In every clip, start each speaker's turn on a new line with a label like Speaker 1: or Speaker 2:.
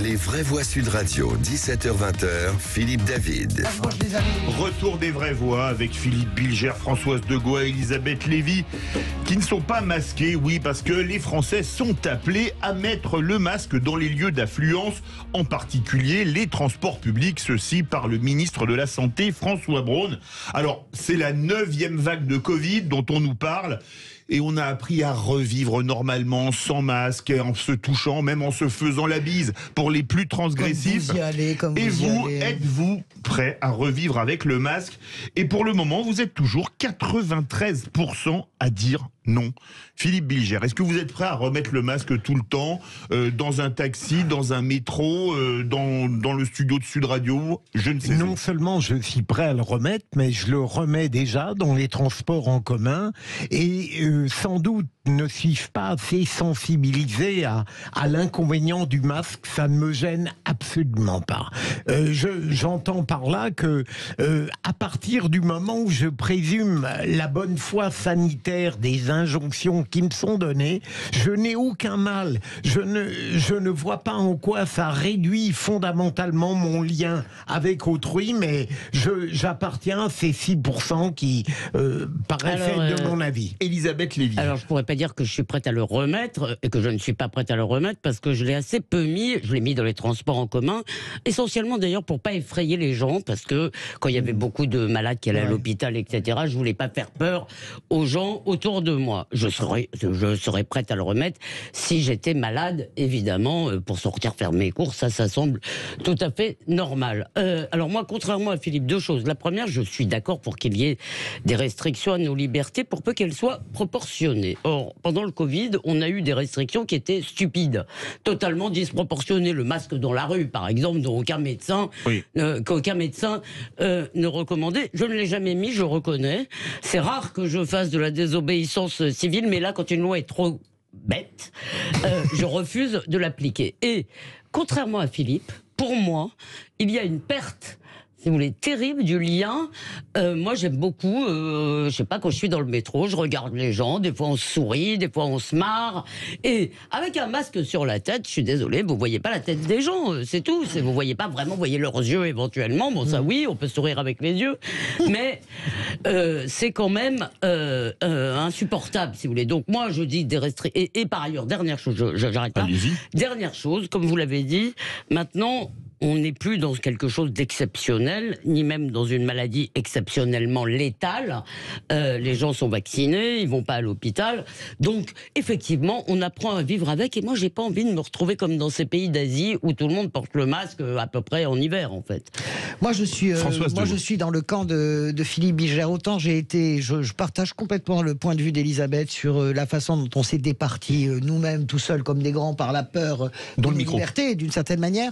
Speaker 1: Les vraies voix Sud Radio, 17h-20h, Philippe David.
Speaker 2: Retour des vraies voix avec Philippe Bilger, Françoise Degois, Elisabeth Lévy, qui ne sont pas masqués, oui, parce que les Français sont appelés à mettre le masque dans les lieux d'affluence, en particulier les transports publics, ceci par le ministre de la Santé, François Braun. Alors, c'est la 9e vague de Covid dont on nous parle. Et on a appris à revivre normalement, sans masque, en se touchant, même en se faisant la bise, pour les plus transgressifs. Et vous, êtes-vous prêt à revivre avec le masque? Et pour le moment, vous êtes toujours 93% à dire non. Philippe Bilger, est-ce que vous êtes prêt à remettre le masque tout le temps, dans un taxi, dans un métro, dans le studio de Sud Radio? Je ne sais pas.
Speaker 3: Non seulement je suis prêt à le remettre, mais je le remets déjà dans les transports en commun. Et sans doute ne suis-je pas assez sensibilisé à l'inconvénient du masque. Ça ne me gêne absolument pas. J'entends par là que à partir du moment où je présume la bonne foi sanitaire des injonctions qui me sont données, je n'ai aucun mal. Je ne vois pas en quoi ça réduit fondamentalement mon lien avec autrui, mais j'appartiens à ces 6% qui paraissent être de mon avis.
Speaker 2: Elisabeth Lévy.
Speaker 4: Alors, je pourrais pas dire que je suis prête à le remettre et que je ne suis pas prête à le remettre parce que je l'ai assez peu mis. Je l'ai mis dans les transports en commun, essentiellement d'ailleurs pour pas effrayer les gens, parce que quand il y avait beaucoup de malades qui allaient à l'hôpital, etc., je voulais pas faire peur aux gens autour de moi. Je serais prête à le remettre si j'étais malade, évidemment, pour sortir faire mes courses. Ça semble tout à fait normal. Alors moi, contrairement à Philippe, deux choses. La première, je suis d'accord pour qu'il y ait des restrictions à nos libertés, pour peu qu'elles soient proportionnées. Or, pendant le Covid, on a eu des restrictions qui étaient stupides, totalement disproportionnées. Le masque dans la rue, par exemple, dont aucun médecin, ne recommandait. Je ne l'ai jamais mis, je reconnais. C'est rare que je fasse de la désobéissance civile, mais là, quand une loi est trop bête, je refuse de l'appliquer. Et, contrairement à Philippe, pour moi, il y a une perte, si vous voulez, terrible du lien. Moi, j'aime beaucoup, je sais pas, quand je suis dans le métro, je regarde les gens, des fois on se sourit, des fois on se marre, et avec un masque sur la tête, je suis désolée, vous voyez pas la tête des gens, c'est tout. Vous voyez pas vraiment, vous voyez leurs yeux éventuellement, bon ça oui, on peut sourire avec les yeux, mais c'est quand même insupportable, si vous voulez. Donc moi, je dis des restrictions, et par ailleurs, dernière chose, j'arrête là, dernière chose, comme vous l'avez dit, maintenant, on n'est plus dans quelque chose d'exceptionnel, ni même dans une maladie exceptionnellement létale. Les gens sont vaccinés, ils vont pas à l'hôpital. Donc, effectivement, on apprend à vivre avec. Et moi, j'ai pas envie de me retrouver comme dans ces pays d'Asie où tout le monde porte le masque à peu près en hiver, en fait.
Speaker 5: Moi, je suis dans le camp de Philippe Bilger. Autant je partage complètement le point de vue d'Elisabeth sur la façon dont on s'est départis nous-mêmes, tout seuls, comme des grands, par la peur de la liberté, d'une certaine manière.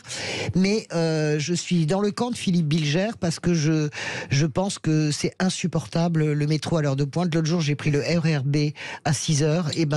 Speaker 5: Mais je suis dans le camp de Philippe Bilger parce que je pense que c'est insupportable le métro à l'heure de pointe. L'autre jour, j'ai pris le RERB à 6h, et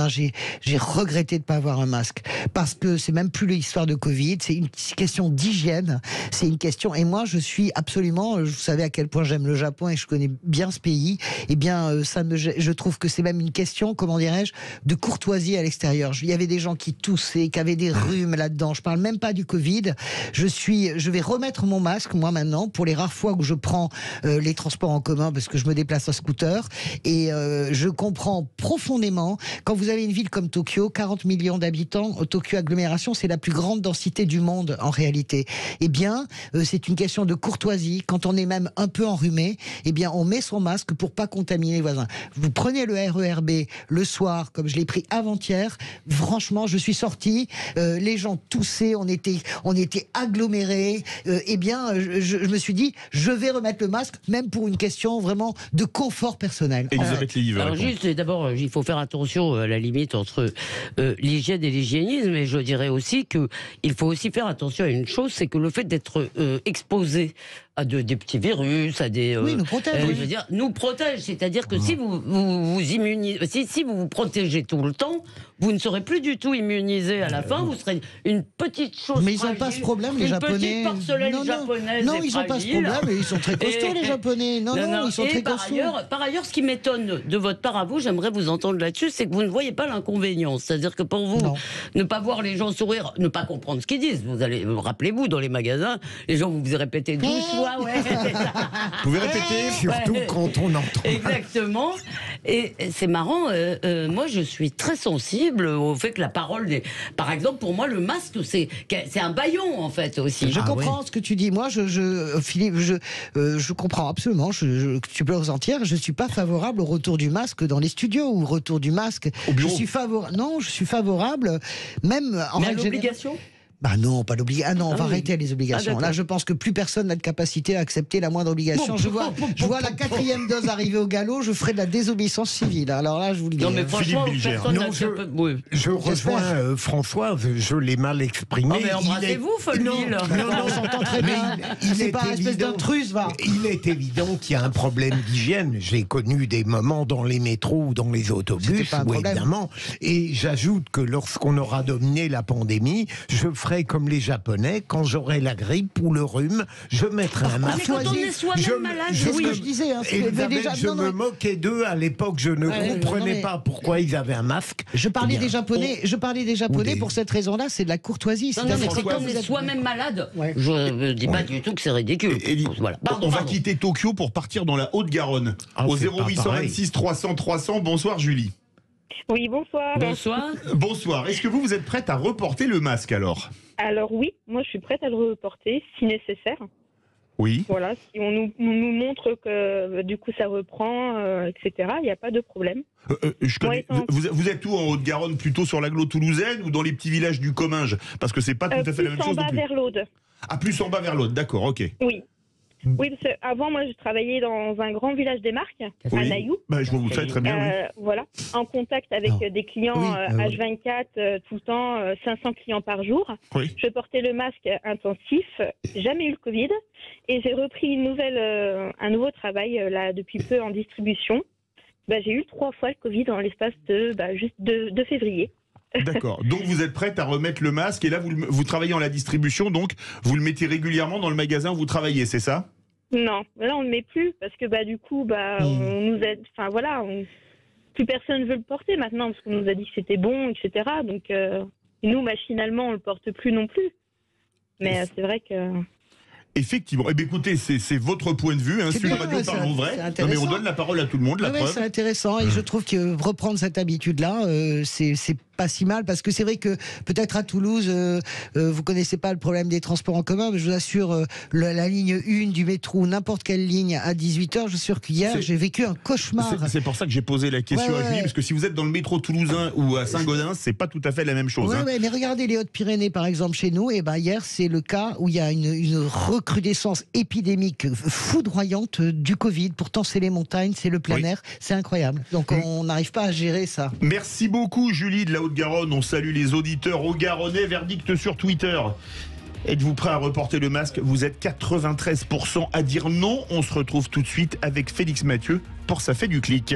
Speaker 5: j'ai regretté de ne pas avoir un masque. Parce que c'est même plus l'histoire de Covid, c'est une question d'hygiène, c'est une question. Et moi, je suis absolument, vous savez à quel point j'aime le Japon et je connais bien ce pays, et bien je trouve que c'est même une question, comment dirais-je, de courtoisie à l'extérieur. Il y avait des gens qui toussaient, qui avaient des rhumes là-dedans. Je parle même pas du Covid. Je vais remettre mon masque, moi, maintenant, pour les rares fois où je prends les transports en commun, parce que je me déplace en scooter. Et je comprends profondément, quand vous avez une ville comme Tokyo, 40 millions d'habitants, Tokyo agglomération, c'est la plus grande densité du monde, en réalité. Eh bien, c'est une question de courtoisie. Quand on est même un peu enrhumé, eh bien, on met son masque pour pas contaminer les voisins. Vous prenez le RERB le soir, comme je l'ai pris avant-hier, franchement, je suis sorti, les gens toussaient, on était agglomérés. Eh bien, je me suis dit, je vais remettre le masque, même pour une question vraiment de confort personnel.
Speaker 2: Elisabeth Lévy.
Speaker 4: Alors juste, d'abord, il faut faire attention à la limite entre l'hygiène et l'hygiénisme, mais je dirais aussi qu'il faut aussi faire attention à une chose, c'est que le fait d'être exposé des petits virus, à des...
Speaker 5: oui, nous protège.
Speaker 4: Je veux dire, nous protège. C'est-à-dire que si vous immunisez, si vous vous protégez tout le temps, vous ne serez plus du tout immunisé à la fin. Vous serez une petite chose
Speaker 5: Mais ils n'ont pas ce problème, les Japonais.
Speaker 4: Une petite porcelaine japonaise.
Speaker 5: Non, ils n'ont pas ce problème. Ils sont très costauds, les Japonais. Non, ils sont très costauds.
Speaker 4: Par ailleurs, ce qui m'étonne de votre part à vous, j'aimerais vous entendre là-dessus, c'est que vous ne voyez pas l'inconvénient. C'est-à-dire que pour vous, ne pas voir les gens sourire, ne pas comprendre ce qu'ils disent. Rappelez-vous, dans les magasins, les gens vous répétez 12 fois, ouais.
Speaker 2: Vous pouvez répéter,
Speaker 3: surtout quand on entend.
Speaker 4: Exactement. Et c'est marrant. Moi, je suis très sensible au fait que la parole, par exemple, pour moi, le masque, c'est un bâillon en fait aussi.
Speaker 5: Je comprends ce que tu dis. Moi, Philippe, je comprends absolument. Tu peux le ressentir. Je suis pas favorable au retour du masque dans les studios ou au retour du masque.
Speaker 2: Au bureau.
Speaker 5: Non, je suis favorable, même en règle
Speaker 4: l'obligation.
Speaker 5: Bah non, pas l'obligation. Ah non, on va arrêter les obligations. Là, je pense que plus personne n'a de capacité à accepter la moindre obligation. Je vois la 4e dose arriver au galop, je ferai de la désobéissance civile. Alors là, je vous le dis.
Speaker 4: Non, mais franchement, personne n'a...
Speaker 3: Je rejoins François, je l'ai mal exprimé.
Speaker 4: Oh, mais embrassez-vous, Folville.
Speaker 5: Non, on s'entend très bien. C'est pas une espèce d'intruse, va.
Speaker 3: Il est évident qu'il y a un problème d'hygiène. J'ai connu des moments dans les métros ou dans les autobus, évidemment. Et j'ajoute que lorsqu'on aura dominé la pandémie, je ferai comme les Japonais, quand j'aurai la grippe ou le rhume, je mettrai un masque.
Speaker 4: Mais quand on est soi-même malade,
Speaker 5: c'est ce que je disais.
Speaker 3: Je me moquais d'eux à l'époque, je ne comprenais pas pourquoi ils avaient un masque.
Speaker 5: Je parlais des Japonais pour cette raison-là, c'est de la courtoisie.
Speaker 4: Non, mais quand on est soi-même malade, je ne dis pas du tout que c'est ridicule. Voilà.
Speaker 2: On va quitter Tokyo pour partir dans la Haute-Garonne. Au 0826 300 300. Bonsoir Julie.
Speaker 6: Oui, bonsoir.
Speaker 2: Bonsoir. Est-ce que vous êtes prête à reporter le masque alors ?
Speaker 6: Alors oui, moi je suis prête à le reporter si nécessaire.
Speaker 2: Oui.
Speaker 6: Voilà, si on nous montre que du coup ça reprend, etc., il n'y a pas de problème.
Speaker 2: Vous êtes où en Haute-Garonne, plutôt sur l'agglo toulousaine ou dans les petits villages du Comminges ? Parce que c'est pas tout à fait la même chose.
Speaker 6: Plus en bas vers l'Aude.
Speaker 2: Ah, plus en bas vers l'Aude, d'accord, ok.
Speaker 6: Oui. Oui, parce qu'avant, moi, je travaillais dans un grand village des Marques, à Naïou.
Speaker 2: Bah, je vois vous savez très bien, oui.
Speaker 6: Voilà, en contact avec des clients H24, tout le temps, 500 clients par jour.
Speaker 2: Oui.
Speaker 6: Je portais le masque intensif, jamais eu le Covid, et j'ai repris un nouveau travail, là, depuis peu en distribution. J'ai eu 3 fois le Covid en l'espace de février.
Speaker 2: D'accord. Donc vous êtes prête à remettre le masque et là vous travaillez en la distribution, donc vous le mettez régulièrement dans le magasin où vous travaillez, c'est ça ?
Speaker 6: Non, là on le met plus parce que du coup on nous aide. Enfin voilà, plus personne veut le porter maintenant parce qu'on nous a dit que c'était bon, etc. Donc nous machinalement on le porte plus non plus. Mais c'est vrai que.
Speaker 2: Effectivement. Eh bien, écoutez, c'est votre point de vue. Sud Radio parlons vrai. Non, mais on donne la parole à tout le monde. La preuve.
Speaker 5: C'est intéressant et je trouve que reprendre cette habitude-là, c'est pas si mal parce que c'est vrai que peut-être à Toulouse, vous connaissez pas le problème des transports en commun, mais je vous assure, la ligne 1 du métro, n'importe quelle ligne à 18h, je suis sûr qu'hier j'ai vécu un cauchemar.
Speaker 2: C'est pour ça que j'ai posé la question à Julie, parce que si vous êtes dans le métro toulousain ou à Saint-Gaudens, c'est pas tout à fait la même chose.
Speaker 5: Mais regardez les Hautes-Pyrénées par exemple chez nous, et hier c'est le cas où il y a une recrudescence épidémique foudroyante du Covid. Pourtant c'est les montagnes, c'est le plein air, c'est incroyable. Donc on n'arrive pas à gérer ça.
Speaker 2: Merci beaucoup Julie de la Haute-Garonne. On salue les auditeurs haut-garonnais. Verdict sur Twitter. Êtes-vous prêt à reporter le masque ? Vous êtes 93% à dire non. On se retrouve tout de suite avec Félix Mathieu pour Ça fait du clic.